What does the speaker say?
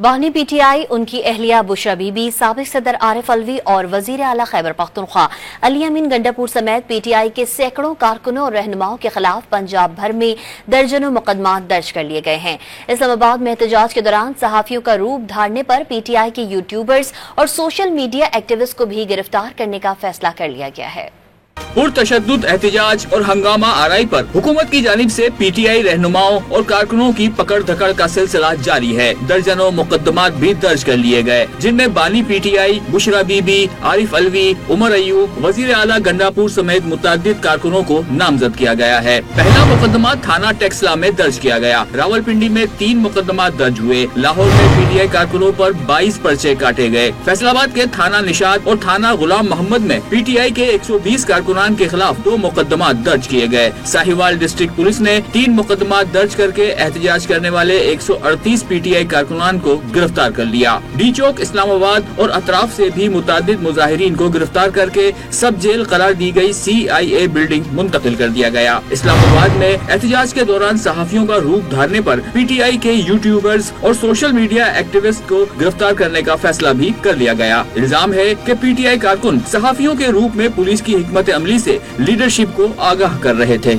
बानी पीटीआई, उनकी अहलिया बुशरा बीबी, साबिक सदर आरिफ अलवी और वजीर आला खैबर पख्तूनख्वा अली अमीन गंडापुर समेत पीटीआई के सैकड़ों कारकुनों और रहनुमाओं के खिलाफ पंजाब भर में दर्जनों मुकदमात दर्ज कर लिए गए हैं। इस्लामाबाद में एहतजाज के दौरान सहाफियों का रूप धारने पर पीटीआई के यूट्यूबर्स और सोशल मीडिया एक्टिविस्ट को भी गिरफ्तार करने का फैसला कर लिया गया है। पुरतशद्दुद एहतजाज और हंगामा आराई पर हुकूमत की जानिब से पीटीआई रहनुमाओं और कारकुनों की पकड़ धकड़ का सिलसिला जारी है। दर्जनों मुकदमात भी दर्ज कर लिए गए, जिनमें बानी पीटीआई, बुशरा बीबी, आरिफ अलवी, उमर अयूब, वजीर आला गंडापुर समेत मुतअद्दिद कारकुनों को नामजद किया गया है। पहला मुकदमा थाना टेक्सला में दर्ज किया गया। रावलपिंडी में 3 मुकदमात दर्ज हुए। लाहौर में पीटीआई कारकुनों पर 22 पर्चे काटे गए। फैसलाबाद के थाना निशाद और थाना गुलाम मोहम्मद में पीटीआई के 120 कारकुनान के खिलाफ 2 मुकदमात दर्ज किए गए। साहिवाल डिस्ट्रिक्ट पुलिस ने 3 मुकदमात दर्ज करके एहतजाज करने वाले 138 पीटीआई कारकुनान को गिरफ्तार कर लिया। डी चौक, इस्लामाबाद और अतराफ से भी मुतादिद मुजाहिरीन को गिरफ्तार करके सब जेल करार दी गई CIA बिल्डिंग मुंतकिल कर दिया गया। इस्लामाबाद में एहतजाज के दौरान सहाफियों का रूप धारने पर पीटीआई के यूट्यूबर्स और सोशल मीडिया एक्टिविस्ट को गिरफ्तार करने का फैसला भी कर लिया गया। इल्जाम है कि पीटीआई कारकुन सहाफियों के रूप में पुलिस की हिकमत अमली से लीडरशिप को आगाह कर रहे थे।